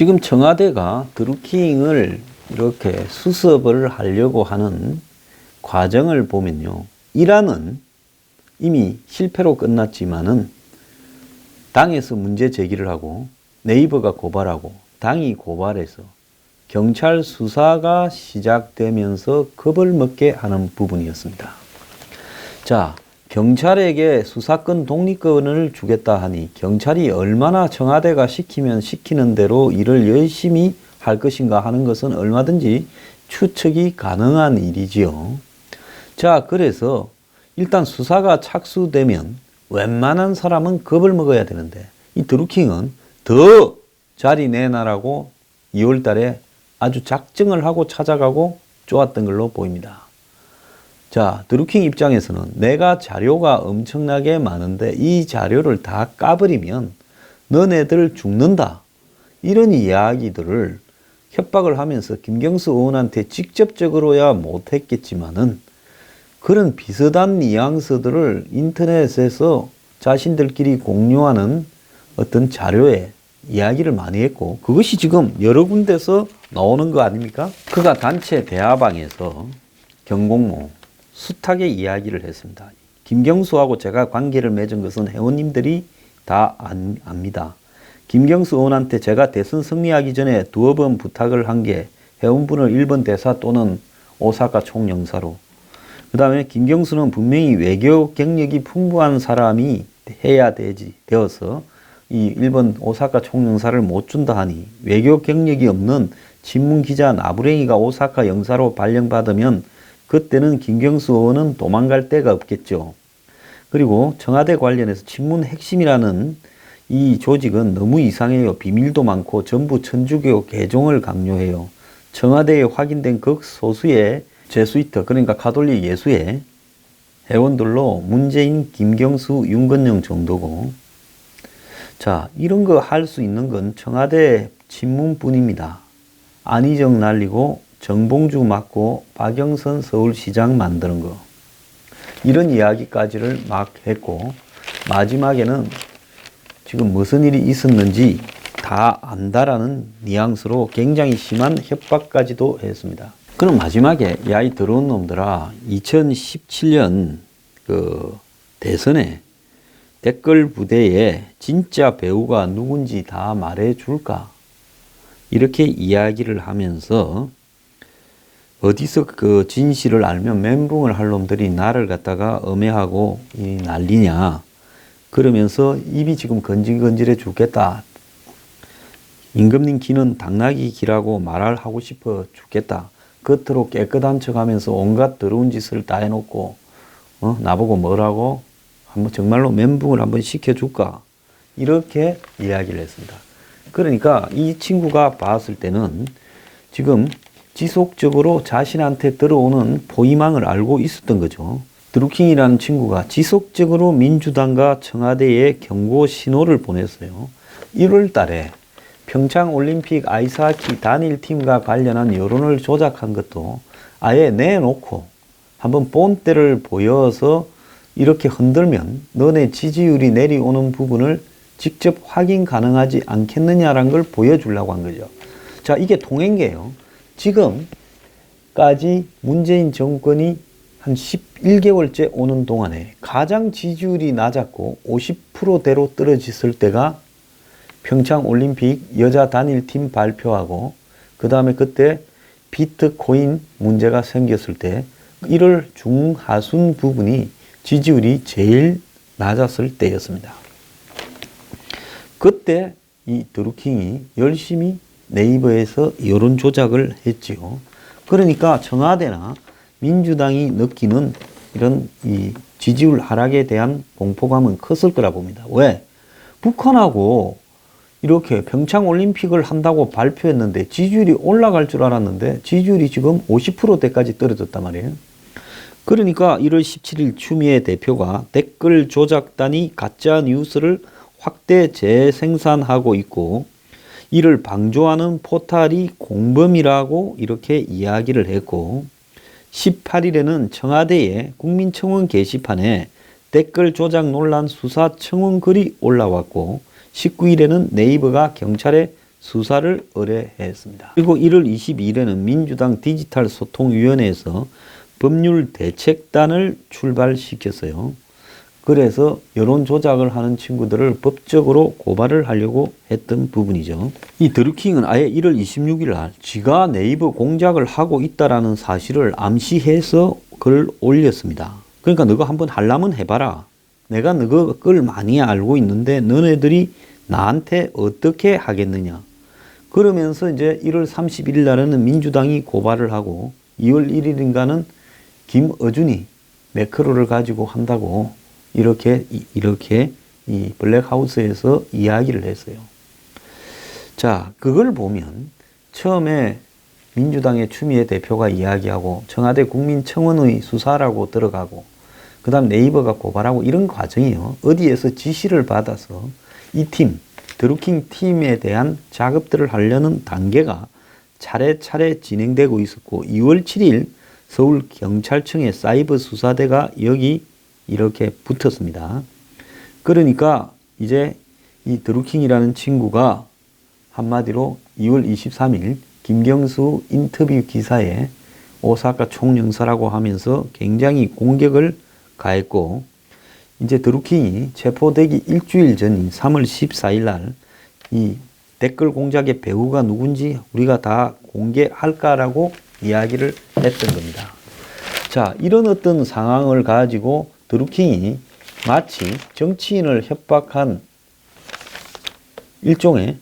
지금 청와대가 드루킹을 이렇게 수습을 하려고 하는 과정을 보면요. 이란은 이미 실패로 끝났지만은 당에서 문제 제기를 하고 네이버가 고발하고 당이 고발해서 경찰 수사가 시작되면서 겁을 먹게 하는 부분이었습니다. 자, 경찰에게 수사권 독립권을 주겠다 하니 경찰이 얼마나 청와대가 시키면 시키는 대로 일을 열심히 할 것인가 하는 것은 얼마든지 추측이 가능한 일이지요. 자, 그래서 일단 수사가 착수되면 웬만한 사람은 겁을 먹어야 되는데 이 드루킹은 더 자리 내놔라고 2월 달에 아주 작정을 하고 찾아가고 쪼았던 걸로 보입니다. 자, 드루킹 입장에서는 내가 자료가 엄청나게 많은데 이 자료를 다 까버리면 너네들 죽는다. 이런 이야기들을 협박을 하면서 김경수 의원한테 직접적으로야 못했겠지만은 그런 비슷한 뉘앙스들을 인터넷에서 자신들끼리 공유하는 어떤 자료에 이야기를 많이 했고 그것이 지금 여러 군데서 나오는 거 아닙니까? 그가 단체 대화방에서 경공모 숱하게 이야기를 했습니다. 김경수하고 제가 관계를 맺은 것은 회원님들이 다 압니다. 김경수 의원한테 제가 대선 승리하기 전에 두어 번 부탁을 한 게 회원분을 일본 대사 또는 오사카 총영사로 그 다음에 김경수는 분명히 외교 경력이 풍부한 사람이 해야 되어서 이 일본 오사카 총영사를 못 준다 하니 외교 경력이 없는 친문기자 나부랭이가 오사카 영사로 발령받으면 그때는 김경수 의원은 도망갈 데가 없겠죠. 그리고 청와대 관련해서 친문 핵심이라는 이 조직은 너무 이상해요. 비밀도 많고 전부 천주교 개종을 강요해요. 청와대에 확인된 극소수의 제수이트 그러니까 가톨릭 예수의 회원들로 문재인, 김경수, 윤건영 정도고 자 이런 거 할 수 있는 건 청와대 친문뿐입니다. 안희정 날리고 정봉주 맞고 박영선 서울시장 만드는 거 이런 이야기까지를 막 했고 마지막에는 지금 무슨 일이 있었는지 다 안다라는 뉘앙스로 굉장히 심한 협박까지도 했습니다. 그럼 마지막에 야 이 더러운 놈들아 2017년 그 대선에 댓글 부대에 진짜 배우가 누군지 다 말해줄까? 이렇게 이야기를 하면서 어디서 그 진실을 알면 멘붕을 할 놈들이 나를 갖다가 엄해하고 이 난리냐. 그러면서 입이 지금 건질건질해 죽겠다. 임금님 귀는 당나귀 귀라고 말을 하고 싶어 죽겠다. 겉으로 깨끗한 척 하면서 온갖 더러운 짓을 다 해놓고 나보고 뭐라고 한번 정말로 멘붕을 한번 시켜줄까 이렇게 이야기를 했습니다. 그러니까 이 친구가 봤을 때는 지금 지속적으로 자신한테 들어오는 포위망을 알고 있었던 거죠. 드루킹이라는 친구가 지속적으로 민주당과 청와대에 경고 신호를 보냈어요. 1월 달에 평창올림픽 아이스하키 단일팀과 관련한 여론을 조작한 것도 아예 내놓고 한번 본때를 보여서 이렇게 흔들면 너네 지지율이 내려오는 부분을 직접 확인 가능하지 않겠느냐라는 걸 보여주려고 한 거죠. 자, 이게 통행계예요. 지금까지 문재인 정권이 한 11개월째 오는 동안에 가장 지지율이 낮았고 50%대로 떨어졌을 때가 평창올림픽 여자 단일팀 발표하고 그 다음에 그때 비트코인 문제가 생겼을 때 1월 중하순 부분이 지지율이 제일 낮았을 때였습니다. 그때 이 드루킹이 열심히 네이버에서 여론 조작을 했지요. 그러니까 청와대나 민주당이 느끼는 이런 이 지지율 하락에 대한 공포감은 컸을 거라 봅니다. 왜? 북한하고 이렇게 평창올림픽을 한다고 발표했는데 지지율이 올라갈 줄 알았는데 지지율이 지금 50%대까지 떨어졌단 말이에요. 그러니까 1월 17일 추미애 대표가 댓글 조작단이 가짜 뉴스를 확대 재생산하고 있고 이를 방조하는 포탈이 공범이라고 이렇게 이야기를 했고 18일에는 청와대의 국민청원 게시판에 댓글 조작 논란 수사 청원 글이 올라왔고 19일에는 네이버가 경찰에 수사를 의뢰했습니다. 그리고 1월 22일에는 민주당 디지털 소통위원회에서 법률 대책단을 출발시켰어요. 그래서 여론 조작을 하는 친구들을 법적으로 고발을 하려고 했던 부분이죠. 이 드루킹은 아예 1월 26일 날 지가 네이버 공작을 하고 있다라는 사실을 암시해서 글을 올렸습니다. 그러니까 너가 한번 하려면 해봐라. 내가 너가 걸 많이 알고 있는데 너네들이 나한테 어떻게 하겠느냐. 그러면서 이제 1월 31일 날에는 민주당이 고발을 하고 2월 1일인가는 김어준이 매크로를 가지고 한다고 이렇게 이 블랙하우스에서 이야기를 했어요. 자, 그걸 보면 처음에 민주당의 추미애 대표가 이야기하고 청와대 국민청원의 수사라고 들어가고 그 다음 네이버가 고발하고 이런 과정이요. 어디에서 지시를 받아서 이 팀, 드루킹 팀에 대한 작업들을 하려는 단계가 차례차례 진행되고 있었고 2월 7일 서울경찰청의 사이버 수사대가 여기 이렇게 붙었습니다. 그러니까 이제 이 드루킹이라는 친구가 한마디로 2월 23일 김경수 인터뷰 기사에 오사카 총영사라고 하면서 굉장히 공격을 가했고 이제 드루킹이 체포되기 일주일 전인 3월 14일 날 이 댓글 공작의 배우가 누군지 우리가 다 공개할까라고 이야기를 했던 겁니다. 자, 이런 어떤 상황을 가지고 드루킹이 마치 정치인을 협박한 일종의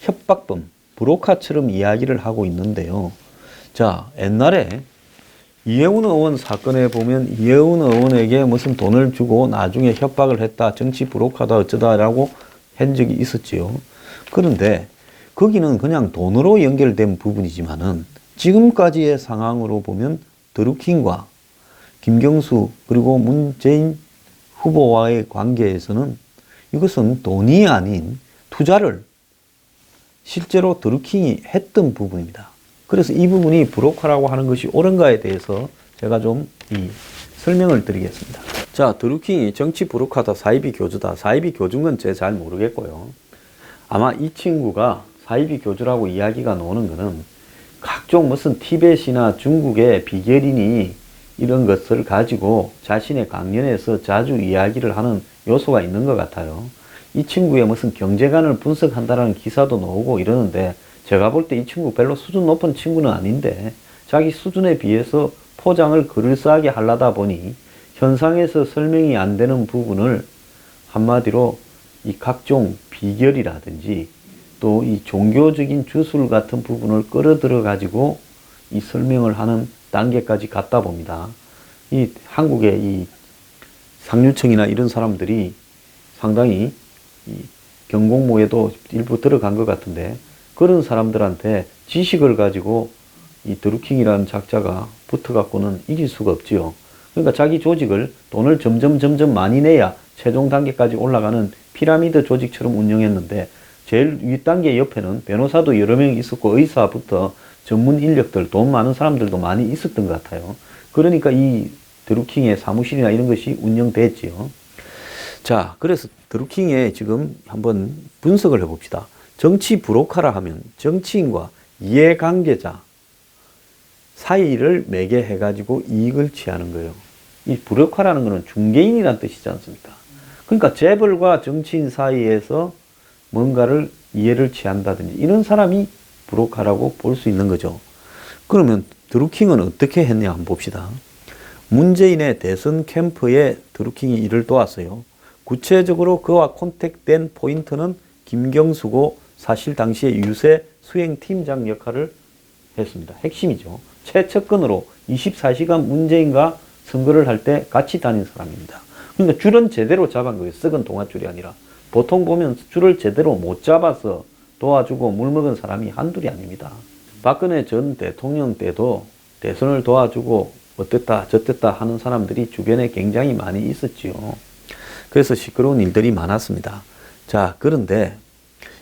협박범, 브로카처럼 이야기를 하고 있는데요. 자, 옛날에 이해운 의원 사건에 보면 이해운 의원에게 무슨 돈을 주고 나중에 협박을 했다, 정치 브로카다 어쩌다라고 한 적이 있었지요. 그런데 거기는 그냥 돈으로 연결된 부분이지만은 지금까지의 상황으로 보면 드루킹과 김경수 그리고 문재인 후보와의 관계에서는 이것은 돈이 아닌 투자를 실제로 드루킹이 했던 부분입니다. 그래서 이 부분이 브로커라고 하는 것이 옳은가에 대해서 제가 좀 설명을 드리겠습니다. 자, 드루킹이 정치 브로커다, 사이비 교주다. 사이비 교주인 건 제가 잘 모르겠고요. 아마 이 친구가 사이비 교주라고 이야기가 나오는 거는 각종 무슨 티벳이나 중국의 비결이니 이런 것을 가지고 자신의 강연에서 자주 이야기를 하는 요소가 있는 것 같아요. 이 친구의 무슨 경제관을 분석한다라는 기사도 나오고 이러는데 제가 볼 때 이 친구 별로 수준 높은 친구는 아닌데 자기 수준에 비해서 포장을 그럴싸하게 하려다 보니 현상에서 설명이 안 되는 부분을 한마디로 이 각종 비결이라든지 또 이 종교적인 주술 같은 부분을 끌어들여 가지고 이 설명을 하는 단계까지 갔다 봅니다. 이 한국의 이 상류층이나 이런 사람들이 상당히 이 경공모에도 일부 들어간 것 같은데 그런 사람들한테 지식을 가지고 이 드루킹이라는 작자가 붙어갖고는 이길 수가 없지요. 그러니까 자기 조직을 돈을 점점 많이 내야 최종 단계까지 올라가는 피라미드 조직처럼 운영했는데 제일 윗단계 옆에는 변호사도 여러 명 있었고 의사부터 전문 인력들, 돈 많은 사람들도 많이 있었던 것 같아요. 그러니까 이 드루킹의 사무실이나 이런 것이 운영됐지요. 자, 그래서 드루킹의 지금 한번 분석을 해봅시다. 정치 브로커라 하면 정치인과 이해관계자 사이를 매개해가지고 이익을 취하는 거예요. 이 브로커라는 것은 중개인이라는 뜻이지 않습니까? 그러니까 재벌과 정치인 사이에서 뭔가를 이해를 취한다든지 이런 사람이 브로커라고 볼 수 있는 거죠. 그러면 드루킹은 어떻게 했냐 한번 봅시다. 문재인의 대선 캠프에 드루킹이 이를 도왔어요. 구체적으로 그와 컨택된 포인트는 김경수고 사실 당시에 유세 수행팀장 역할을 했습니다. 핵심이죠. 최측근으로 24시간 문재인과 선거를 할 때 같이 다닌 사람입니다. 그러니까 줄은 제대로 잡은 거예요. 썩은 동아줄이 아니라. 보통 보면 줄을 제대로 못 잡아서 도와주고 물먹은 사람이 한둘이 아닙니다. 박근혜 전 대통령 때도 대선을 도와주고 어땠다 저땠다 하는 사람들이 주변에 굉장히 많이 있었지요. 그래서 시끄러운 일들이 많았습니다. 자, 그런데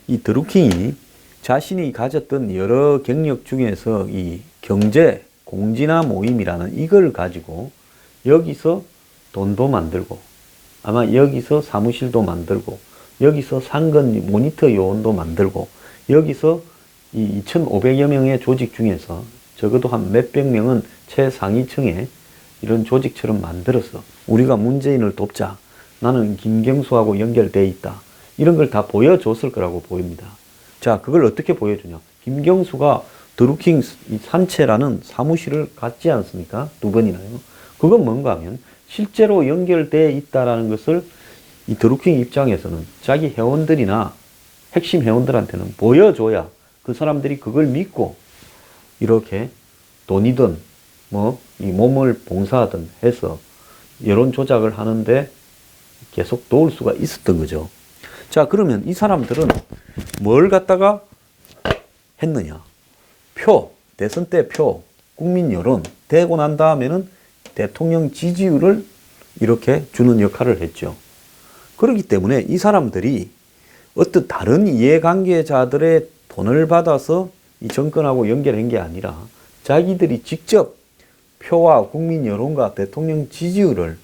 이 드루킹이 자신이 가졌던 여러 경력 중에서 이 경제 공진화 모임이라는 이걸 가지고 여기서 돈도 만들고 아마 여기서 사무실도 만들고 여기서 상근 모니터 요원도 만들고 여기서 이 2,500여 명의 조직 중에서 적어도 한 몇백 명은 최상위층에 이런 조직처럼 만들어서 우리가 문재인을 돕자. 나는 김경수하고 연결돼 있다. 이런 걸 다 보여줬을 거라고 보입니다. 자, 그걸 어떻게 보여주냐. 김경수가 드루킹 산채라는 사무실을 갖지 않습니까? 2번이나요. 그건 뭔가 하면 실제로 연결돼 있다라는 것을 이 드루킹 입장에서는 자기 회원들이나 핵심 회원들한테는 보여줘야 그 사람들이 그걸 믿고 이렇게 돈이든 뭐 이 몸을 봉사하든 해서 여론 조작을 하는데 계속 도울 수가 있었던 거죠. 자, 그러면 이 사람들은 뭘 갖다가 했느냐. 표, 대선 때 표, 국민 여론 되고 난 다음에는 대통령 지지율을 이렇게 주는 역할을 했죠. 그렇기 때문에 이 사람들이 어떤 다른 이해관계자들의 돈을 받아서 이 정권하고 연결한 게 아니라 자기들이 직접 표와 국민 여론과 대통령 지지율을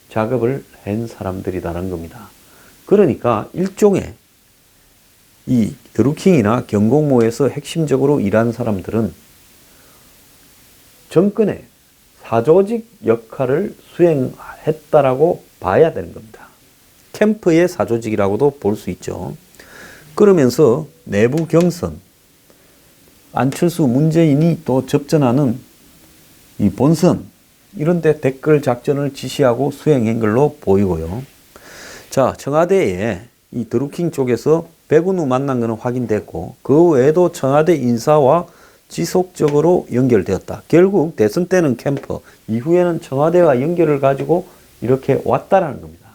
작업을 한 사람들이라는 겁니다. 그러니까 일종의 이 드루킹이나 경공모에서 핵심적으로 일한 사람들은 정권의 사조직 역할을 수행했다라고 봐야 되는 겁니다. 캠프의 사조직이라고도 볼 수 있죠. 그러면서 내부 경선, 안철수, 문재인이 또 접전하는 이 본선, 이런 데 댓글 작전을 지시하고 수행한 걸로 보이고요. 자, 청와대에 이 드루킹 쪽에서 백운우 만난 것은 확인됐고, 그 외에도 청와대 인사와 지속적으로 연결되었다. 결국 대선 때는 캠프, 이후에는 청와대와 연결을 가지고 이렇게 왔다라는 겁니다.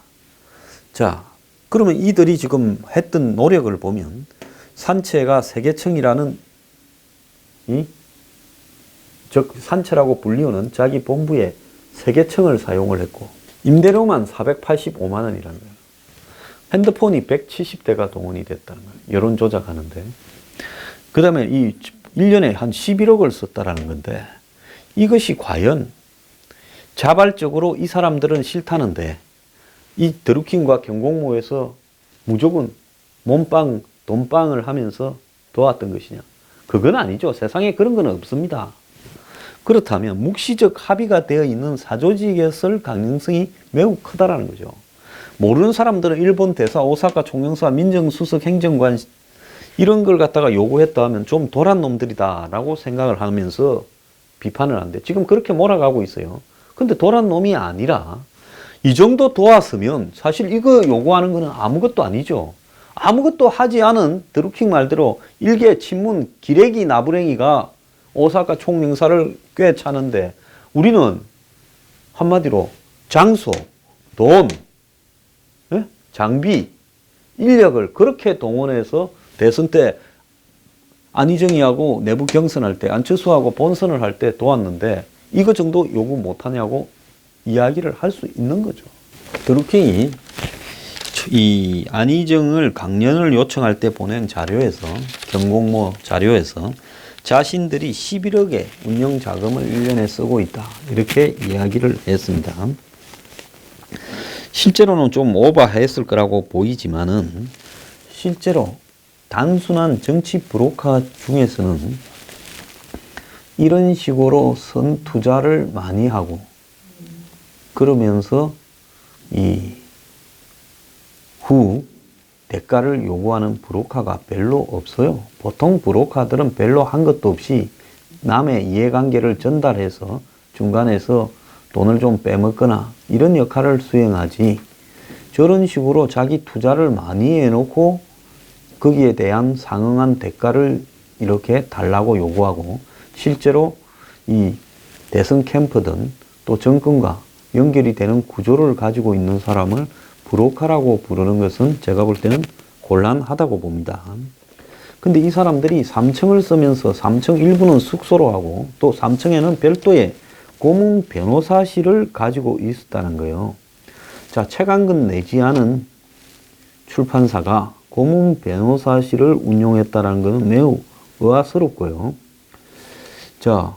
자, 그러면 이들이 지금 했던 노력을 보면 산채가 세계청이라는 즉 산채라고 불리우는 자기 본부에 세계청을 사용을 했고 임대료만 485만 원이라는 거예요. 핸드폰이 170대가 동원이 됐다는 거예요. 여론 조작하는데. 그 다음에 이 1년에 한 11억을 썼다라는 건데 이것이 과연 자발적으로 이 사람들은 싫다는데 이 드루킹과 경공모에서 무조건 몸빵, 돈빵을 하면서 도왔던 것이냐? 그건 아니죠. 세상에 그런 건 없습니다. 그렇다면 묵시적 합의가 되어 있는 사조직이었을 가능성이 매우 크다라는 거죠. 모르는 사람들은 일본 대사, 오사카 총영사, 민정수석, 행정관 이런 걸 갖다가 요구했다 하면 좀 도란 놈들이다 라고 생각을 하면서 비판을 하는데 지금 그렇게 몰아가고 있어요. 근데 도란 놈이 아니라 이 정도 도왔으면 사실 이거 요구하는 거는 아무것도 아니죠. 아무것도 하지 않은 드루킹 말대로 일개 친문 기레기 나부랭이가 오사카 총영사를 꿰차는데 우리는 한마디로 장소, 돈, 장비, 인력을 그렇게 동원해서 대선 때 안희정이하고 내부 경선할 때 안철수하고 본선을 할 때 도왔는데 이거 정도 요구 못하냐고 이야기를 할 수 있는 거죠. 드루킹이 이 안희정을 강연을 요청할 때 보낸 자료에서 경공모 자료에서 자신들이 11억의 운영 자금을 1년에 쓰고 있다. 이렇게 이야기를 했습니다. 실제로는 좀 오버했을 거라고 보이지만은 실제로 단순한 정치 브로커 중에서는 이런 식으로 선 투자를 많이 하고 그러면서 이 후 대가를 요구하는 브로커가 별로 없어요. 보통 브로커들은 별로 한 것도 없이 남의 이해관계를 전달해서 중간에서 돈을 좀 빼먹거나 이런 역할을 수행하지 저런 식으로 자기 투자를 많이 해놓고 거기에 대한 상응한 대가를 이렇게 달라고 요구하고 실제로 이 대선 캠프든 또 정권과 연결이 되는 구조를 가지고 있는 사람을 브로커라고 부르는 것은 제가 볼 때는 곤란하다고 봅니다. 근데 이 사람들이 3층을 쓰면서 3층 일부는 숙소로 하고 또 3층에는 별도의 고문 변호사실을 가지고 있었다는 거예요. 자, 최강근 내지하는 출판사가 고문 변호사실을 운용했다는 것은 매우 의아스럽고요. 자,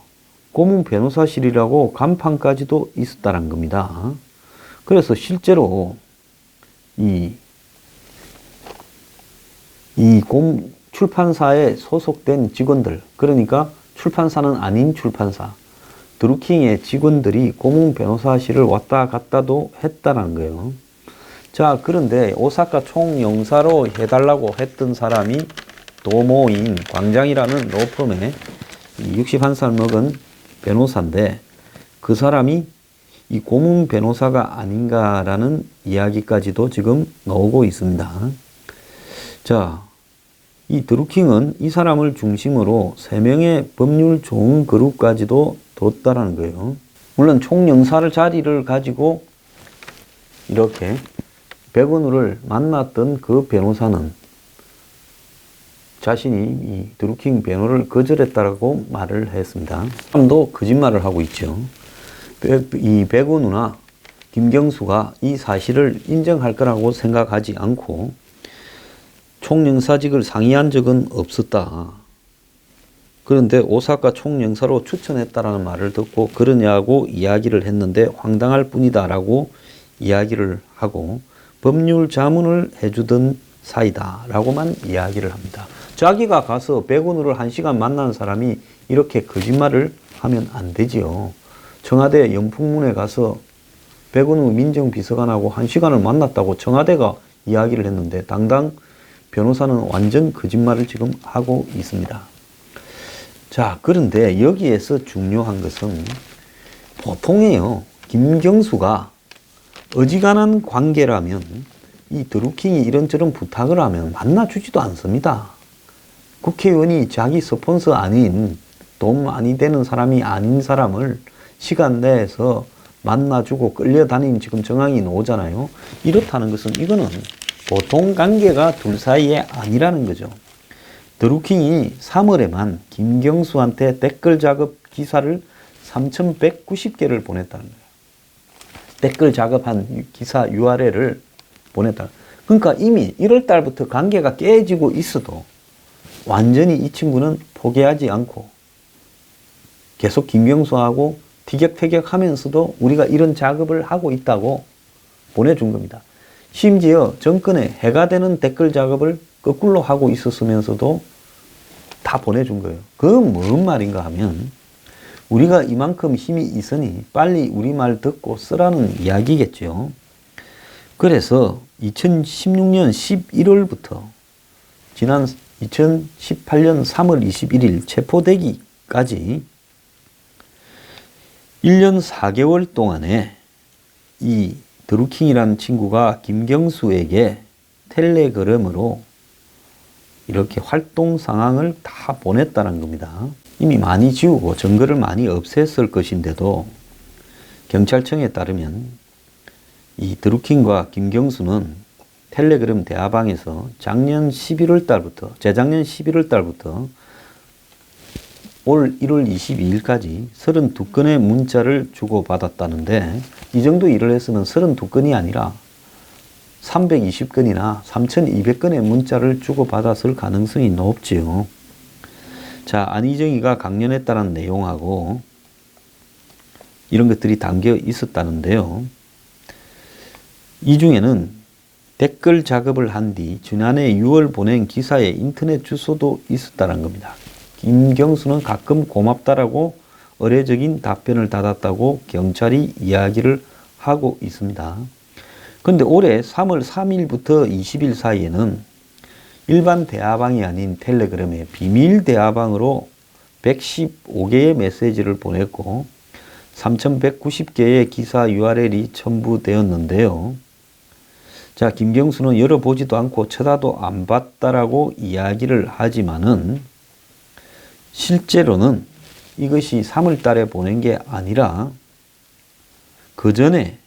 고문 변호사실이라고 간판까지도 있었다는 겁니다. 그래서 실제로 출판사에 소속된 직원들, 그러니까 출판사는 아닌 출판사, 드루킹의 직원들이 고문 변호사실을 왔다 갔다도 했다는 거예요. 자, 그런데 오사카 총영사로 해달라고 했던 사람이 도모인 광장이라는 로펌의 61살 먹은 변호사인데, 그 사람이 이 고문 변호사가 아닌가라는 이야기까지도 지금 나오고 있습니다. 자, 이 드루킹은 이 사람을 중심으로 3명의 법률 좋은 그룹까지도 뒀다라는 거예요. 물론 총영사 자리를 가지고 이렇게 백운우를 만났던 그 변호사는 자신이 이 드루킹 변호를 거절했다라고 말을 했습니다. 사람도 거짓말을 하고 있죠. 이 백운우나 김경수가 이 사실을 인정할 거라고 생각하지 않고 총영사직을 상의한 적은 없었다. 그런데 오사카 총영사로 추천했다라는 말을 듣고 그러냐고 이야기를 했는데 황당할 뿐이다 라고 이야기를 하고 법률 자문을 해주던 사이다 라고만 이야기를 합니다. 자기가 가서 백운우를 1시간 만난 사람이 이렇게 거짓말을 하면 안 되지요. 청와대 영풍문에 가서 백운우 민정비서관하고 1시간을 만났다고 청와대가 이야기를 했는데 당당 변호사는 완전 거짓말을 지금 하고 있습니다. 자, 그런데 여기에서 중요한 것은 보통이에요. 김경수가 어지간한 관계라면 이 드루킹이 이런저런 부탁을 하면 만나주지도 않습니다. 국회의원이 자기 스폰서 아닌 돈 많이 되는 사람이 아닌 사람을 시간 내에서 만나주고 끌려다니는 지금 정황이 나오잖아요. 이렇다는 것은 이거는 보통 관계가 둘 사이에 아니라는 거죠. 드루킹이 3월에만 김경수한테 댓글 작업 기사를 3,190개를 보냈다는 거예요. 댓글 작업한 기사 URL을 보냈다. 그러니까 이미 1월 달부터 관계가 깨지고 있어도 완전히 이 친구는 포기하지 않고 계속 김경수하고 티격태격 하면서도 우리가 이런 작업을 하고 있다고 보내준 겁니다. 심지어 정권에 해가 되는 댓글 작업을 거꾸로 하고 있었으면서도 다 보내준 거예요. 그건 뭔 말인가 하면 우리가 이만큼 힘이 있으니 빨리 우리 말 듣고 쓰라는 이야기겠죠. 그래서 2016년 11월부터 지난 2018년 3월 21일 체포되기까지 1년 4개월 동안에 이 드루킹이라는 친구가 김경수에게 텔레그램으로 이렇게 활동 상황을 다 보냈다는 겁니다. 이미 많이 지우고 증거를 많이 없앴을 것인데도 경찰청에 따르면 이 드루킹과 김경수는 텔레그램 대화방에서 작년 11월 달부터, 재작년 11월 달부터 올 1월 22일까지 32건의 문자를 주고받았다는데 이 정도 일을 했으면 32건이 아니라 320건이나 3,200건의 문자를 주고받았을 가능성이 높지요. 자, 안희정이가 강연했다는 내용하고 이런 것들이 담겨 있었다는데요. 이 중에는 댓글 작업을 한 뒤 지난해 6월 보낸 기사의 인터넷 주소도 있었다는 겁니다. 김경수는 가끔 고맙다라고 의례적인 답변을 받았다고 경찰이 이야기를 하고 있습니다. 그런데 올해 3월 3일부터 20일 사이에는 일반 대화방이 아닌 텔레그램의 비밀 대화방으로 115개의 메시지를 보냈고 3,190개의 기사 URL이 첨부되었는데요. 자, 김경수는 열어보지도 않고 쳐다도 안 봤다라고 이야기를 하지만은 실제로는 이것이 3월 달에 보낸 게 아니라 그 전에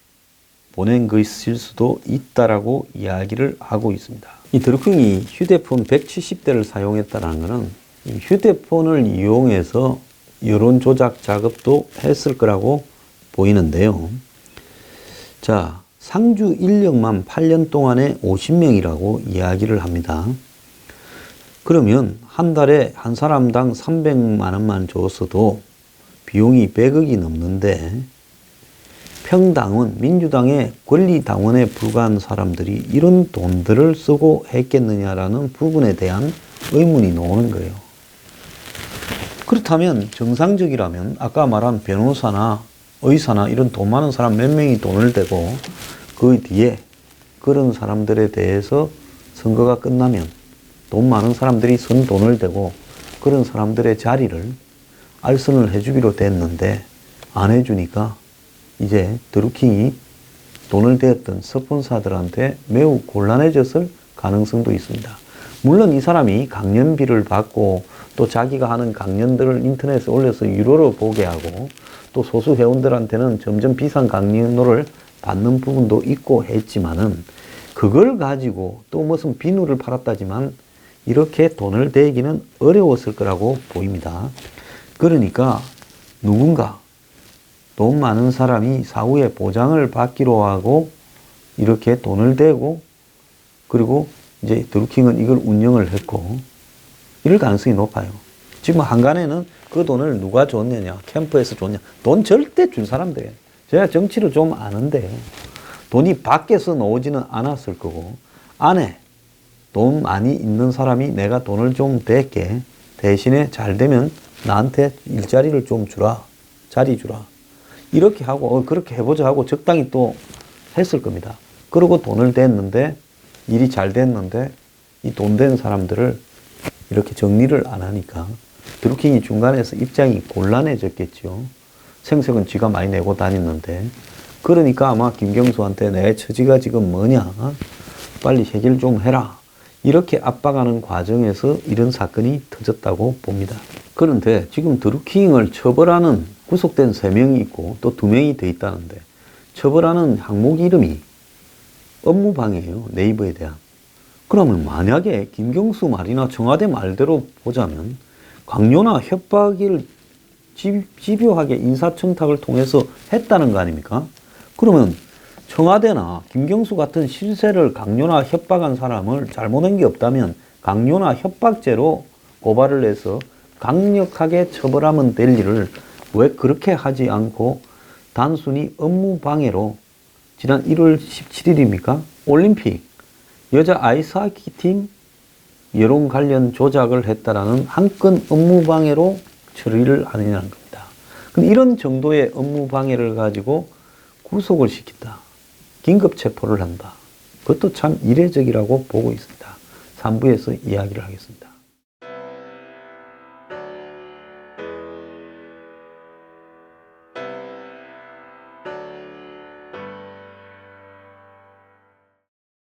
보낸 것일 수도 있다라고 이야기를 하고 있습니다. 이 드루킹이 휴대폰 170대를 사용했다는 것은 휴대폰을 이용해서 여론 조작 작업도 했을 거라고 보이는데요. 자, 상주 인력만 8년 동안에 50명이라고 이야기를 합니다. 그러면 한 달에 한 사람당 300만 원만 줬어도 비용이 100억이 넘는데 평당원, 민주당의 권리당원에 불과한 사람들이 이런 돈들을 쓰고 했겠느냐라는 부분에 대한 의문이 나오는 거예요. 그렇다면 정상적이라면 아까 말한 변호사나 의사나 이런 돈 많은 사람 몇 명이 돈을 대고 그 뒤에 그런 사람들에 대해서 선거가 끝나면 돈 많은 사람들이 쓴 돈을 대고 그런 사람들의 자리를 알선을 해주기로 됐는데 안 해주니까 이제 드루킹이 돈을 대었던 스폰서들한테 매우 곤란해졌을 가능성도 있습니다. 물론 이 사람이 강연비를 받고 또 자기가 하는 강연들을 인터넷에 올려서 유료로 보게 하고 또 소수 회원들한테는 점점 비싼 강연료를 받는 부분도 있고 했지만은 그걸 가지고 또 무슨 비누를 팔았다지만 이렇게 돈을 대기는 어려웠을 거라고 보입니다. 그러니까 누군가 돈 많은 사람이 사후에 보장을 받기로 하고 이렇게 돈을 대고 그리고 이제 드루킹은 이걸 운영을 했고 이럴 가능성이 높아요. 지금 한간에는 그 돈을 누가 줬느냐, 캠프에서 줬냐, 돈 절대 준 사람들이에요. 제가 정치를 좀 아는데 돈이 밖에서 나오지는 않았을 거고 안에 돈 많이 있는 사람이 내가 돈을 좀 댈게, 대신에 잘 되면 나한테 일자리를 좀 주라, 자리 주라, 이렇게 하고 그렇게 해보자 하고 적당히 또 했을 겁니다. 그리고 돈을 댔는데 일이 잘 됐는데 이 돈 된 사람들을 이렇게 정리를 안 하니까 드루킹이 중간에서 입장이 곤란해졌겠죠. 생색은 쥐가 많이 내고 다녔는데 그러니까 아마 김경수한테 내 처지가 지금 뭐냐, 빨리 해결 좀 해라, 이렇게 압박하는 과정에서 이런 사건이 터졌다고 봅니다. 그런데 지금 드루킹을 처벌하는 구속된 3명이 있고 또 2명이 더 있다는데 처벌하는 항목 이름이 업무방해예요. 네이버에 대한. 그러면 만약에 김경수 말이나 청와대 말대로 보자면 강요나 협박을 집요하게 인사청탁을 통해서 했다는 거 아닙니까? 그러면 청와대나 김경수 같은 실세를 강요나 협박한 사람을 잘못한 게 없다면 강요나 협박죄로 고발을 해서 강력하게 처벌하면 될 일을 왜 그렇게 하지 않고 단순히 업무방해로 지난 1월 17일입니까? 올림픽 여자 아이스하키 팀 여론 관련 조작을 했다라는 한 건 업무방해로 처리를 하느냐는 겁니다. 근데 이런 정도의 업무방해를 가지고 구속을 시킨다, 긴급 체포를 한다, 그것도 참 이례적이라고 보고 있습니다. 3부에서 이야기를 하겠습니다.